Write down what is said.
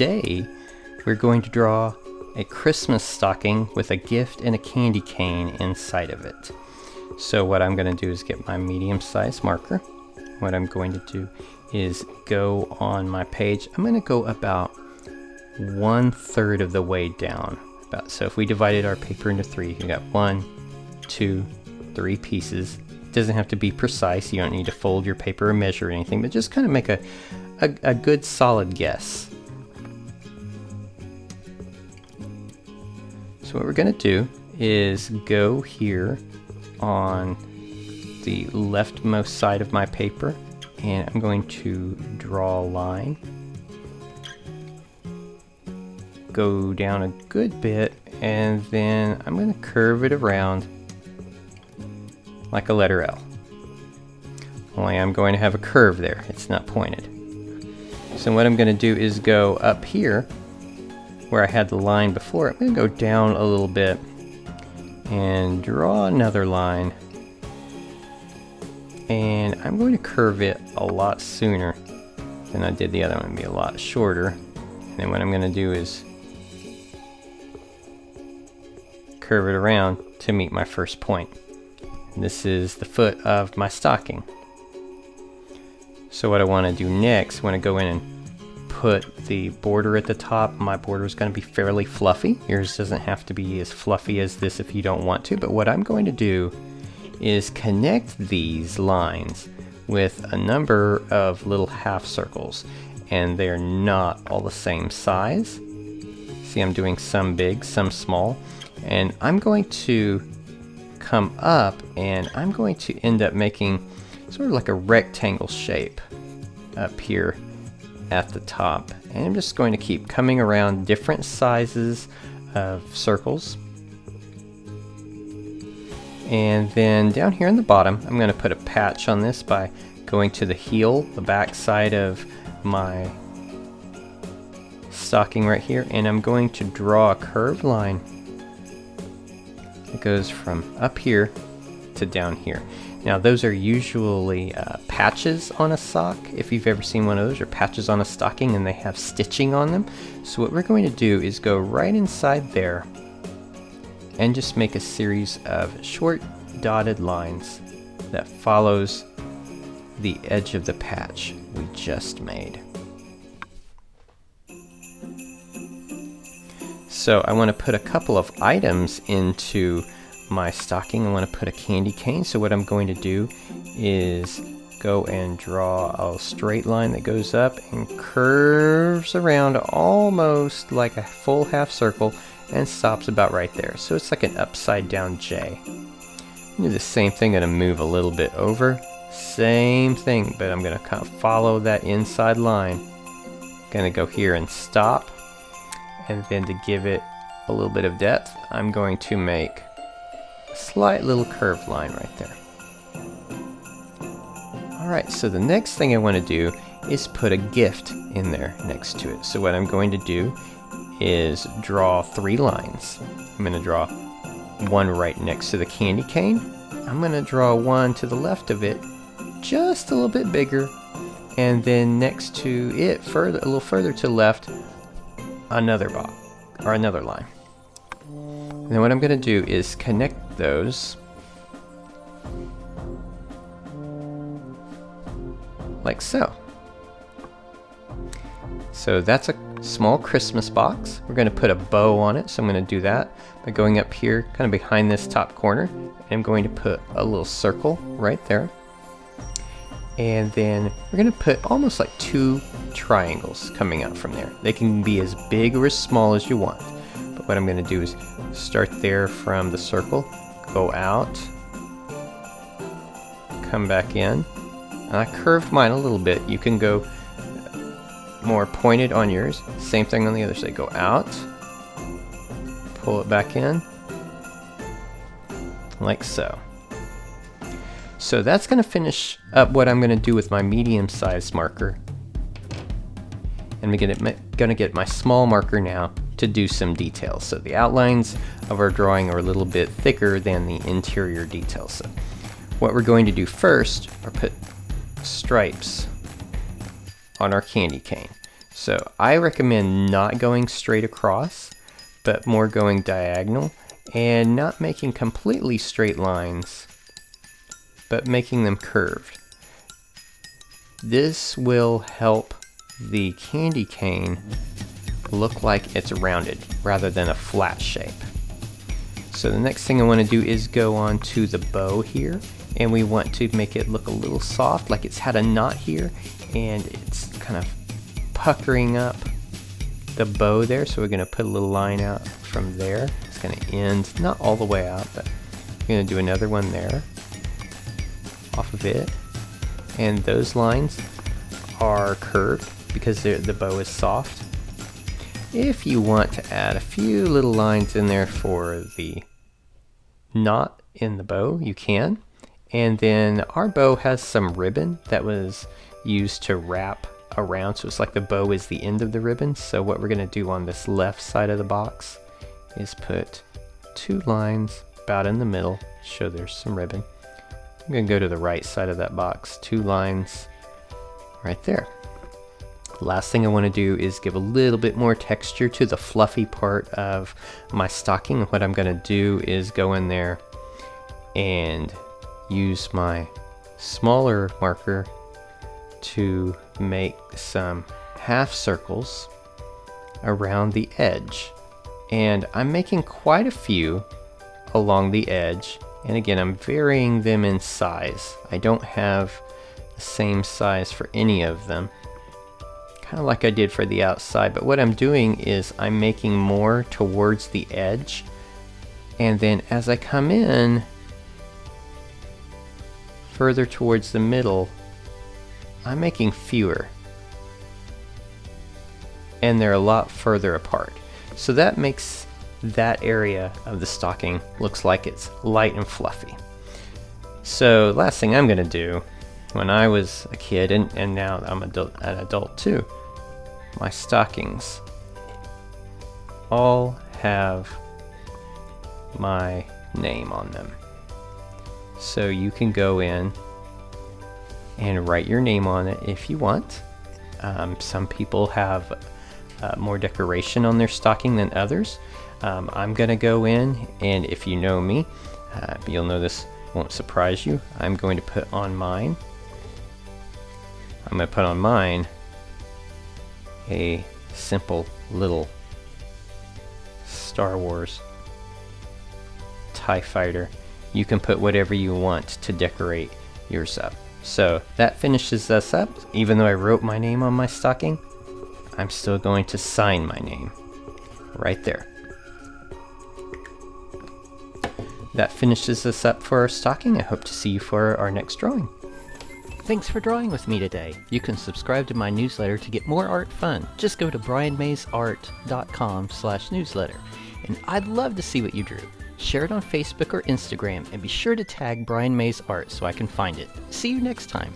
today we're going to draw a Christmas stocking with a gift and a candy cane inside of it. So what I'm going to do is get my medium-sized marker. What I'm going to do is go on my page. I'm going to go about 1/3 of the way down. So if we divided our paper into 3, you got 1, 2, 3 pieces. It doesn't have to be precise. You don't need to fold your paper or measure anything, but just kind of make a good solid guess. So what we're going to do is go here on the leftmost side of my paper, and I'm going to draw a line, go down a good bit, and then I'm going to curve it around like a letter L. Only I'm going to have a curve there, it's not pointed. So what I'm going to do is go up here where I had the line before. I'm going to go down a little bit and draw another line, and I'm going to curve it a lot sooner than I did the other one. It'll be a lot shorter. And then what I'm going to do is curve it around to meet my first point. And this is the foot of my stocking. So what I want to do next, I want to go in and put the border at the top. My border is going to be fairly fluffy. Yours doesn't have to be as fluffy as this if you don't want to, but what I'm going to do is connect these lines with a number of little half circles, and they're not all the same size. See, I'm doing some big, some small, and I'm going to come up and I'm going to end up making sort of like a rectangle shape up here at the top, and I'm just going to keep coming around different sizes of circles. And then down here in the bottom, I'm going to put a patch on this by going to the heel, the back side of my stocking right here, and I'm going to draw a curved line that goes from up here to down here. Now those are usually patches on a sock, if you've ever seen one of those, or patches on a stocking, and they have stitching on them. So what we're going to do is go right inside there and just make a series of short dotted lines that follows the edge of the patch we just made. So I want to put a couple of items into my stocking. I want to put a candy cane, so what I'm going to do is go and draw a straight line that goes up and curves around almost like a full half circle and stops about right there. So it's like an upside down J. Do the same thing, going to move a little bit over, same thing, but I'm going to kind of follow that inside line. Going to go here and stop, and then to give it a little bit of depth, I'm going to make a slight little curved line right there. Alright, so the next thing I want to do is put a gift in there next to it. So what I'm going to do is draw 3 lines. I'm going to draw one right next to the candy cane. I'm going to draw one to the left of it, just a little bit bigger, and then next to it, a little further to the left, another box or another line. And then what I'm going to do is connect those like so. So that's a small Christmas box. We're going to put a bow on it, so I'm going to do that by going up here kind of behind this top corner, and I'm going to put a little circle right there, and then we're going to put almost like 2 triangles coming out from there. They can be as big or as small as you want, but what I'm going to do is start there from the circle, go out, come back in, and I curved mine a little bit. You can go more pointed on yours. Same thing on the other side. Go out, pull it back in, like so. So that's going to finish up what I'm going to do with my medium-sized marker. And I'm going to get my small marker now to do some details. So the outlines of our drawing are a little bit thicker than the interior details. So what we're going to do first are put stripes on our candy cane. So I recommend not going straight across, but more going diagonal and not making completely straight lines, but making them curved. This will help the candy cane look like it's rounded rather than a flat shape. So the next thing I want to do is go on to the bow here, and we want to make it look a little soft, like it's had a knot here and it's kind of puckering up the bow there. So we're going to put a little line out from there. It's going to end not all the way out, but we're going to do another one there off of it, and those lines are curved because the bow is soft. If you want to add a few little lines in there for the knot in the bow, you can. And then our bow has some ribbon that was used to wrap around, so it's like the bow is the end of the ribbon. So what we're going to do on this left side of the box is put 2 lines about in the middle, show there's some ribbon. I'm going to go to the right side of that box, 2 lines right there. Last thing I want to do is give a little bit more texture to the fluffy part of my stocking. What I'm going to do is go in there and use my smaller marker to make some half circles around the edge. And I'm making quite a few along the edge. And again, I'm varying them in size. I don't have the same size for any of them, kind of like I did for the outside. But what I'm doing is I'm making more towards the edge, and then as I come in further towards the middle, I'm making fewer, and they're a lot further apart. So that makes that area of the stocking looks like it's light and fluffy. So last thing I'm going to do, when I was a kid and now I'm an adult too, my stockings all have my name on them. So you can go in and write your name on it if you want. Some people have more decoration on their stocking than others. I'm gonna go in, and if you know me, you'll know this won't surprise you. I'm going to put on mine a simple little Star Wars TIE fighter. You can put whatever you want to decorate yours up. So that finishes us up. Even though I wrote my name on my stocking, I'm still going to sign my name right there. That finishes us up for our stocking. I hope to see you for our next drawing. Thanks for drawing with me today. You can subscribe to my newsletter to get more art fun. Just go to brianmaysart.com/newsletter. And I'd love to see what you drew. Share it on Facebook or Instagram, and be sure to tag Brian Mays Art so I can find it. See you next time.